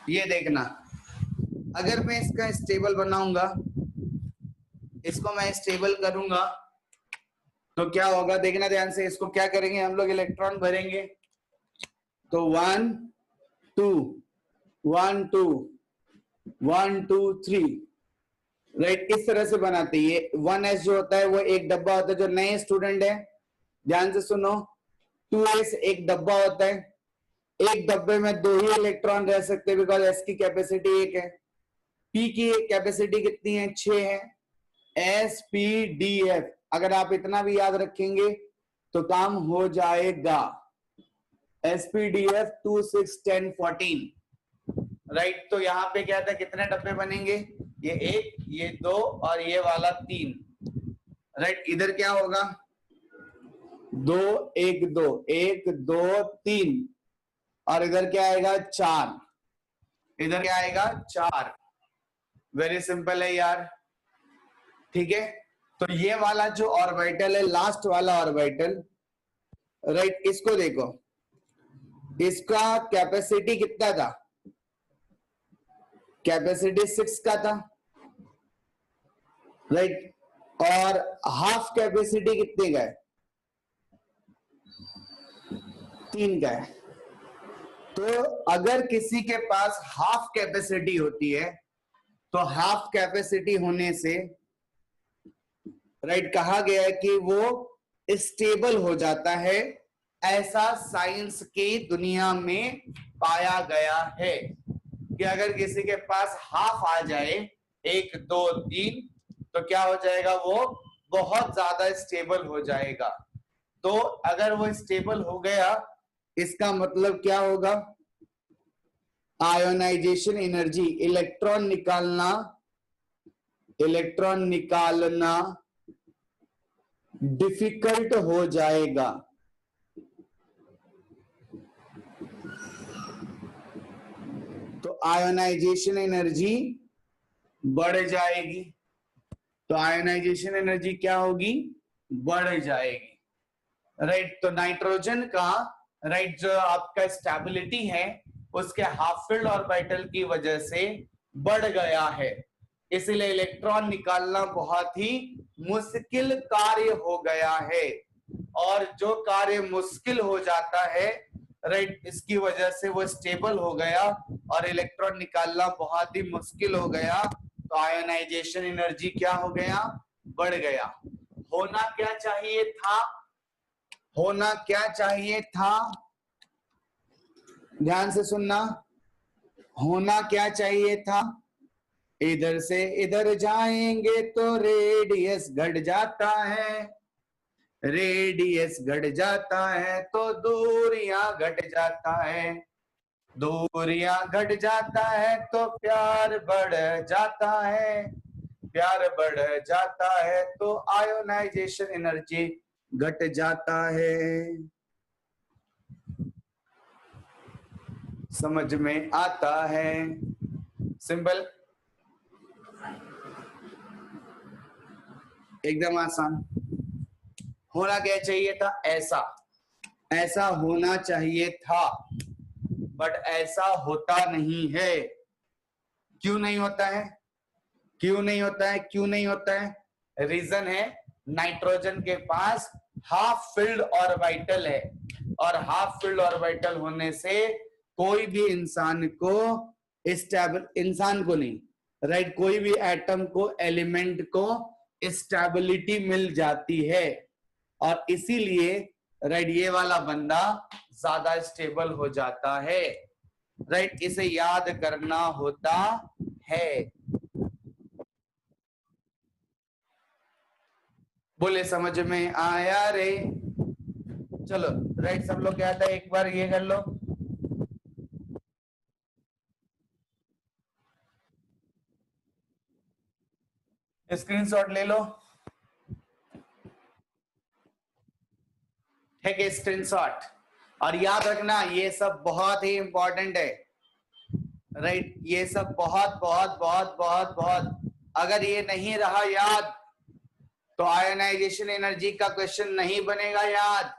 ये देखना, अगर मैं इसका स्टेबल बनाऊंगा, इसको मैं स्टेबल करूंगा तो क्या होगा, देखना ध्यान से। इसको क्या करेंगे हम लोग, इलेक्ट्रॉन भरेंगे तो 1 2 1 2 1 2 3, राइट, इस तरह से बनाते हैं। ये 1s जो होता है वो एक डब्बा होता है। जो नए स्टूडेंट है ध्यान से सुनो, 2s एक डब्बा होता है। एक डब्बे में 2 ही इलेक्ट्रॉन रह सकते हैं, बिकॉज s की कैपेसिटी 1 है। p की कैपेसिटी कितनी है, 6 है। s p d f, अगर आप इतना भी याद रखेंगे तो काम हो जाएगा। s p d f 2 6 10 14, right. तो यहाँ पे क्या था, कितने डब्बे बनेंगे, ये 1, ये 2 और ये वाला 3, राइट। इधर क्या होगा, 2 1 2 1 2 3, और इधर क्या आएगा 4, इधर क्या आएगा 4। वेरी सिंपल है यार, ठीक है। तो ये वाला जो ऑर्बिटल है, लास्ट वाला ऑर्बिटल, राइट, इसको देखो, इसका कैपेसिटी कितना था, कैपेसिटी 6 का था, राइट। और हाफ कैपेसिटी कितने का है, 3 का है। तो अगर किसी के पास हाफ कैपेसिटी होती है तो हाफ कैपेसिटी होने से, राइट, कहा गया है कि वो स्टेबल हो जाता है। ऐसा साइंस की दुनिया में पाया गया है कि अगर किसी के पास हाफ आ जाए, 1 2 3, तो क्या हो जाएगा, वो बहुत ज्यादा स्टेबल हो जाएगा। तो अगर वो स्टेबल हो गया, इसका मतलब क्या होगा, आयोनाइजेशन एनर्जी, इलेक्ट्रॉन निकालना डिफिकल्ट हो जाएगा। तो आयोनाइजेशन एनर्जी बढ़ जाएगी। तो आयोनाइजेशन एनर्जी क्या होगी, बढ़ जाएगी, राइट। तो नाइट्रोजन का, राइट, जो आपका स्टेबिलिटी है उसके हाफ फील्ड ऑर्बिटल की वजह से बढ़ गया है, इसलिए इलेक्ट्रॉन निकालना बहुत ही मुश्किल कार्य हो गया है। और जो कार्य मुश्किल हो जाता है, राइट, इसकी वजह से वो स्टेबल हो गया और इलेक्ट्रॉन निकालना बहुत ही मुश्किल हो गया। तो आयोनाइजेशन एनर्जी क्या हो गया, बढ़ गया। होना क्या चाहिए था, होना क्या चाहिए था, ध्यान से सुनना, होना क्या चाहिए था, इधर से इधर जाएंगे तो रेडियस घट जाता है, रेडियस घट जाता है तो दूरियां घट जाता है, दूरियां घट जाता है तो प्यार बढ़ जाता है, प्यार बढ़ जाता है तो आयोनाइजेशन एनर्जी घट जाता है। समझ में आता है, सिंपल, एकदम आसान। होना क्या चाहिए था, ऐसा, ऐसा होना चाहिए था, बट ऐसा होता नहीं है। क्यों नहीं होता है, क्यों नहीं होता है, क्यों नहीं होता है, रीजन है, नाइट्रोजन के पास हाफ फील्ड ऑर्बिटल है, और हाफ फील्ड ऑर्बिटल होने से कोई भी इंसान को स्टेबल, इंसान को नहीं, राइट, कोई भी एटम को, एलिमेंट को स्टेबिलिटी मिल जाती है, और इसीलिए, राइट, ये वाला बंदा ज्यादा स्टेबल हो जाता है, राइट। इसे याद करना होता है। बोले समझ में आया रे, चलो, राइट, सब लोग क्या था, एक बार ये कर लो, स्क्रीनशॉट ले लो, ठीक है, स्क्रीनशॉट। और याद रखना ये सब बहुत ही इंपॉर्टेंट है, राइट, ये सब बहुत बहुत बहुत बहुत बहुत, अगर ये नहीं रहा याद तो आयोनाइजेशन एनर्जी का क्वेश्चन नहीं बनेगा, याद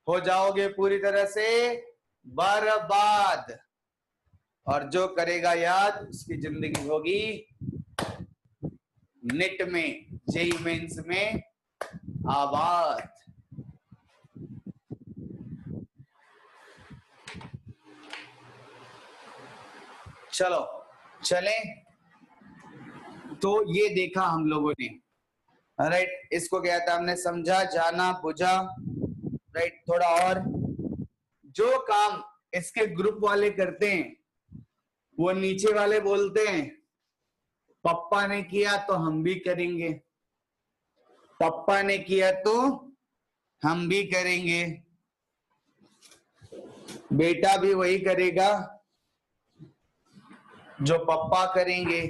हो जाओगे पूरी तरह से बर्बाद। और जो करेगा याद उसकी जिंदगी होगी नेट में, जेई मेंस में आबाद। चलो चले, तो ये देखा हम लोगों ने, राइट। इसको क्या था हमने समझा, जाना बुझा, राइट। थोड़ा और, जो काम इसके ग्रुप वाले करते हैं वो नीचे वाले बोलते हैं पप्पा ने किया तो हम भी करेंगे, पप्पा ने किया तो हम भी करेंगे, बेटा भी वही करेगा जो पप्पा करेंगे।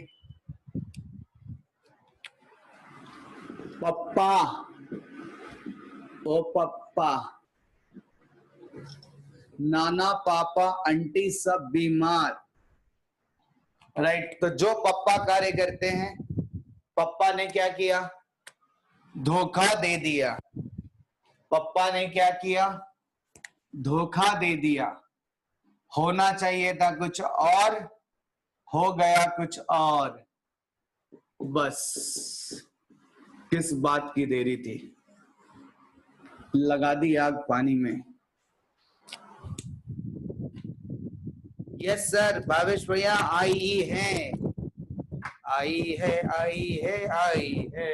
पप्पा, ओ पप्पा, नाना पापा आंटी सब बीमार, राइट। तो जो पप्पा कार्य करते हैं, पप्पा ने क्या किया, धोखा दे दिया, पप्पा ने क्या किया, धोखा दे दिया। होना चाहिए था कुछ और, हो गया कुछ और। बस किस बात की देरी थी, लगा दी आग पानी में। यस सर, भावेश भैया आई है, आई है, आई है, आई है,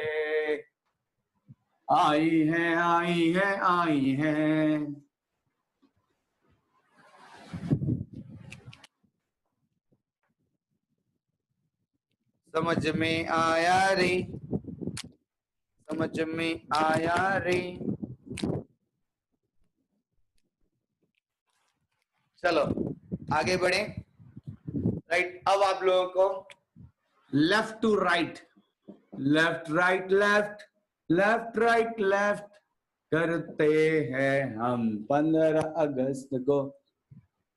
आई है, आई है, आई है। समझ में आया रे, समझ में आया रे। चलो आगे बढ़े, राइट। अब आप लोगों को left to right, left right left, left right left करते हैं हम 15 अगस्त को।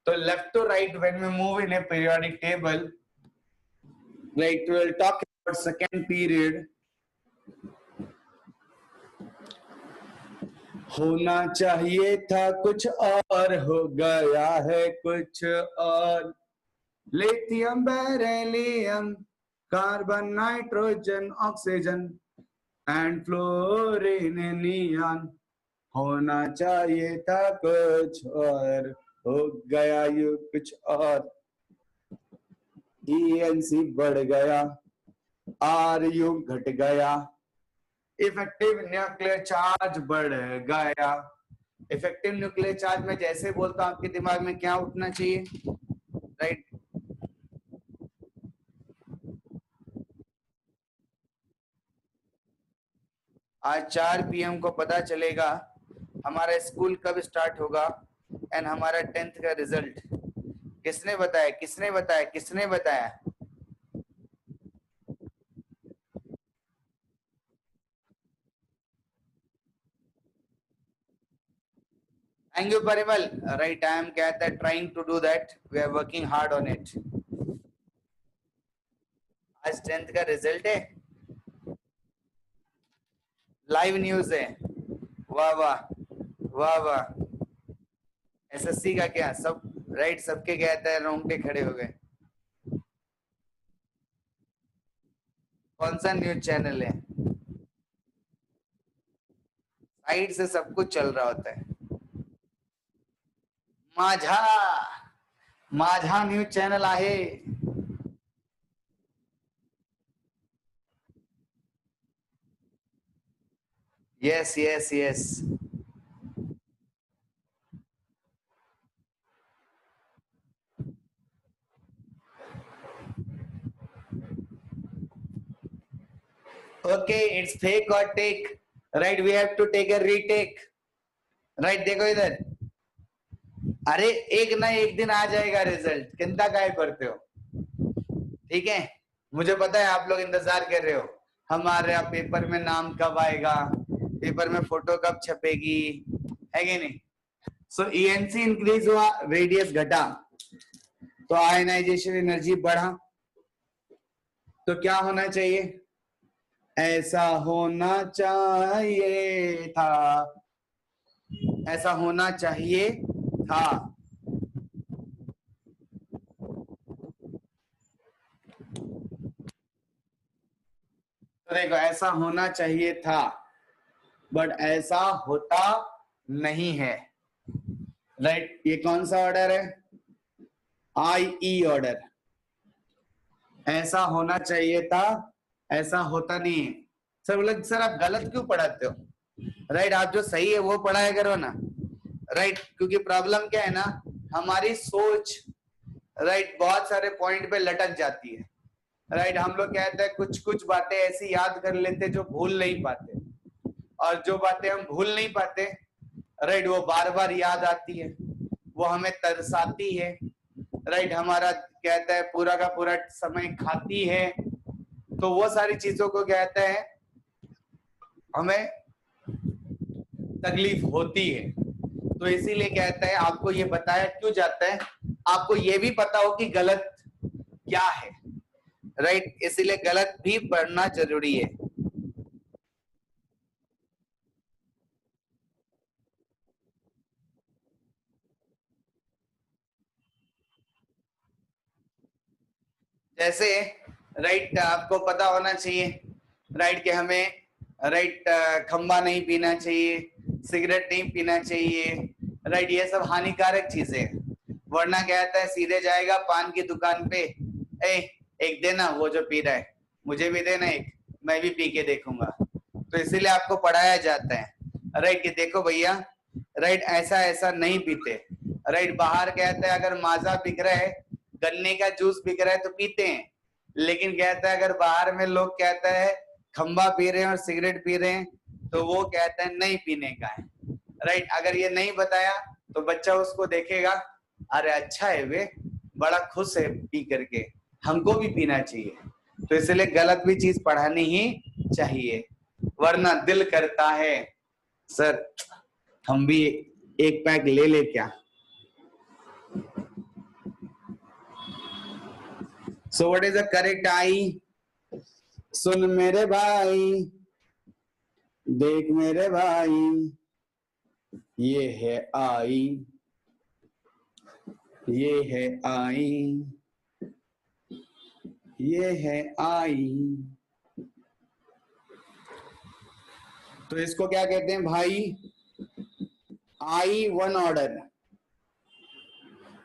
तो left to right when we move in a periodic table, right, we will talk about second period. होना चाहिए था कुछ और, हो गया है कुछ और। Lithium, beryllium, carbon, nitrogen, oxygen and fluorine, neon. होना चाहिए था कुछ और, हो गया ये कुछ और। ENC बढ़ गया, RU घट गया, इफेक्टिव न्यूक्लियर चार्ज बढ़ गया। इफेक्टिव न्यूक्लियर चार्ज में जैसे बोलता हूं आपके दिमाग में क्या उठना चाहिए, राइट। आज 4 PM को पता चलेगा हमारा स्कूल कब स्टार्ट होगा एंड हमारा 10th का रिजल्ट। किसने बताया, किसने बताया, किसने बताया? Thank you Parimal, right. I am कहता है trying to do that, we are working hard on it. आज 10th का रिजल्ट है, लाइव न्यूज है। वाह वाह वाह वाह। SSC का क्या सब, राइट, सबके कहता है रोंगटे खड़े हो गए। कौन सा न्यूज चैनल है? साइड से सब कुछ चल रहा होता है। माझा, माझा न्यूज चॅनल आहे। Yes yes yes. Okay, it's fake और take, right. We have to take a retake, right. देखो इधर, अरे एक ना एक दिन आ जाएगा रिजल्ट, चिंता काय करते हो, ठीक है। मुझे पता है आप लोग इंतजार कर रहे हो हमारे पेपर में नाम कब आएगा, पेपर में फोटो कब छपेगी, है कि नहीं। सो ENC इंक्रीज हुआ, रेडियस घटा, तो आयनाइजेशन एनर्जी बढ़ा, तो क्या होना चाहिए, ऐसा होना चाहिए था, ऐसा होना चाहिए था। तो देखो ऐसा होना चाहिए था, बट ऐसा होता नहीं है। राइट, ये कौन सा ऑर्डर है? आई ई ऑर्डर। ऐसा होना चाहिए था, ऐसा होता नहीं है। सर बोले सर आप गलत क्यों पढ़ाते हो? राइट, आप जो सही है वो पढ़ाया करो ना। राइट, क्योंकि प्रॉब्लम क्या है ना, हमारी सोच राइट बहुत सारे पॉइंट पे लटक जाती है। राइट, हम लोग कहते हैं कुछ कुछ बातें ऐसी याद कर लेते जो भूल नहीं पाते, और जो बातें हम भूल नहीं पाते राइट वो बार बार याद आती है, वो हमें तरसाती है। राइट, हमारा कहता है पूरा का पूरा समय खाती है। तो वो सारी चीजों को कहते हैं हमें तकलीफ होती है। तो इसीलिए कहता है आपको ये बताया क्यों जाता है, आपको ये भी पता हो कि गलत क्या है। राइट, इसीलिए गलत भी पढ़ना जरूरी है। जैसे राइट आपको पता होना चाहिए राइट कि हमें राइट खंबा नहीं पीना चाहिए, सिगरेट नहीं पीना चाहिए। राइट, ये सब हानिकारक चीजें हैं। वरना क्या कहता है सीधे जाएगा पान की दुकान पे, ए एक देना, वो जो पी रहा है मुझे भी देना एक, मैं भी पी के देखूंगा। तो इसीलिए आपको पढ़ाया जाता है राइट कि देखो भैया राइट ऐसा ऐसा नहीं पीते। राइट, बाहर कहता है अगर माजा बिक रहा है, गन्ने का जूस बिक रहा है तो पीते हैं, लेकिन कहता है अगर बाहर में लोग कहता है खंबा पी रहे हैं और सिगरेट पी रहे हैं तो वो कहता है नहीं पीने का है। राइट, अगर ये नहीं बताया तो बच्चा उसको देखेगा, अरे अच्छा है वे बड़ा खुश है पी करके, हमको भी पीना चाहिए। तो इसलिए गलत भी चीज पढ़ानी ही चाहिए, वरना दिल करता है सर हम भी एक पैक ले ले क्या। So what is the correct I? सुन मेरे भाई, देख मेरे भाई, ये है आई, ये है आई, ये है आई। तो इसको क्या कहते हैं भाई? I one order.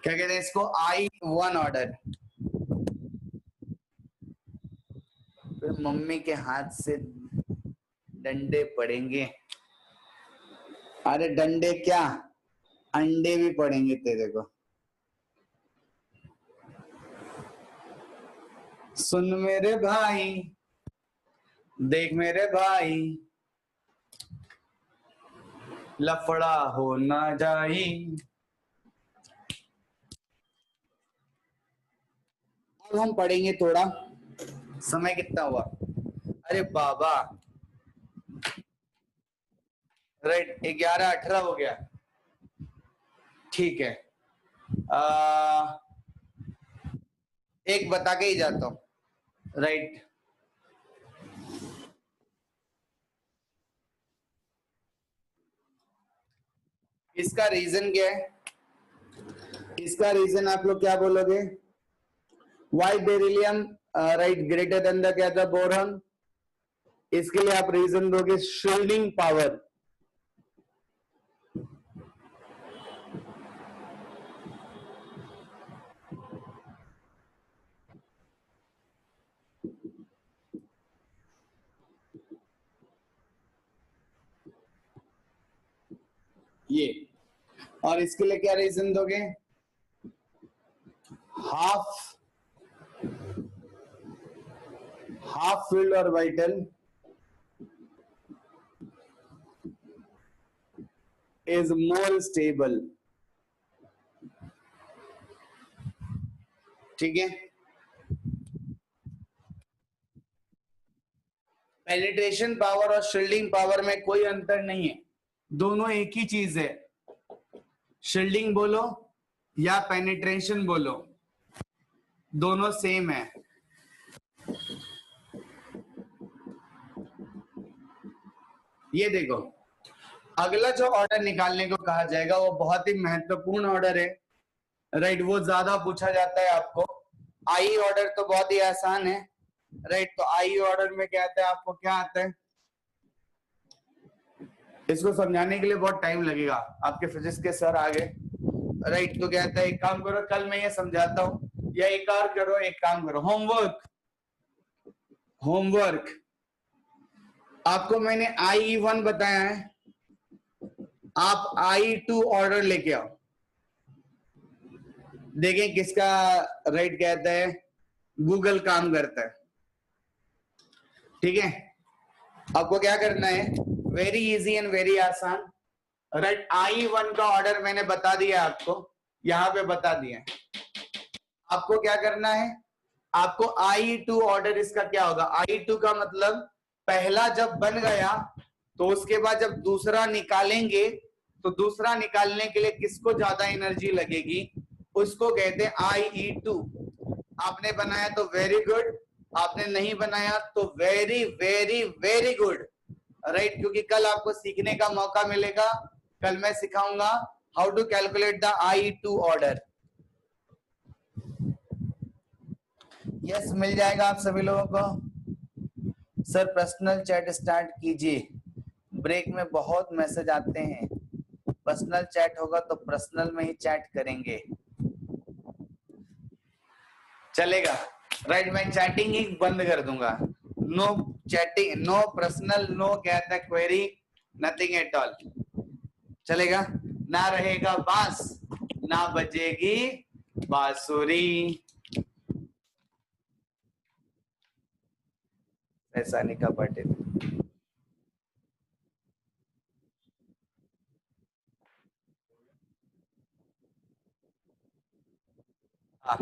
क्या कहते हैं इसको? I one order. फिर मम्मी के हाथ से डंडे पड़ेंगे। अरे डंडे क्या, अंडे भी पड़ेंगे तेरे को। सुन मेरे भाई, देख मेरे भाई, लफड़ा हो ना जाई। अब हम पढ़ेंगे थोड़ा, समय कितना हुआ? अरे बाबा, राइट 11:18 हो गया। ठीक है, एक बता के ही जाता हूं। राइट, इसका रीजन क्या है? इसका रीजन आप लोग क्या बोलोगे? Why beryllium right greater than the क्या था बोरॉन? इसके लिए आप रीजन दोगे शील्डिंग पावर। ये, और इसके लिए क्या रीजन दोगे? Half filled orbital is more stable। ठीक है, पेनिट्रेशन पावर और शील्डिंग पावर में कोई अंतर नहीं है, दोनों एक ही चीज है। शील्डिंग बोलो या पेनिट्रेशन बोलो, दोनों सेम है। ये देखो, अगला जो ऑर्डर निकालने को कहा जाएगा वो बहुत ही महत्वपूर्ण ऑर्डर है, राइट। वो ज्यादा पूछा जाता है आपको। आई ऑर्डर तो बहुत ही आसान है, राइट। तो आई ऑर्डर में क्या आता है, आपको क्या आता है, इसको समझाने के लिए बहुत टाइम लगेगा। आपके फिजिक्स के सर आ गए, राइट। तो क्या आता है, एक काम करो, कल मैं ये समझाता हूँ, या एक और करो, एक काम करो, होमवर्क। होमवर्क आपको मैंने I1 बताया है, आप I2 ऑर्डर लेके आओ। देखें किसका राइट कहता है, गूगल काम करता है, ठीक है। आपको क्या करना है, वेरी इजी एंड वेरी आसान, राइट। I1 का ऑर्डर मैंने बता दिया आपको, यहां पे बता दिया। आपको क्या करना है, आपको I2 ऑर्डर इसका क्या होगा, I2 का मतलब पहला जब बन गया तो उसके बाद जब दूसरा निकालेंगे तो दूसरा निकालने के लिए किसको ज्यादा एनर्जी लगेगी, उसको कहते हैं IE2। आपने बनाया तो वेरी गुड, आपने नहीं बनाया तो very very very good, right. क्योंकि कल आपको सीखने का मौका मिलेगा, कल मैं सिखाऊंगा how to calculate the I2 order. Yes, मिल जाएगा आप सभी लोगों को। सर पर्सनल चैट स्टार्ट कीजिए, ब्रेक में बहुत मैसेज आते हैं, पर्सनल चैट होगा तो पर्सनल में ही चैट करेंगे, चलेगा, राइट। मैं चैटिंग ही बंद कर दूंगा, no chatting, no personal, no कहता है क्वेरी, नथिंग एट ऑल, चलेगा। ना रहेगा बांस, ना बजेगी बांसुरी, ऐसा नहीं का पाटिल। हाँ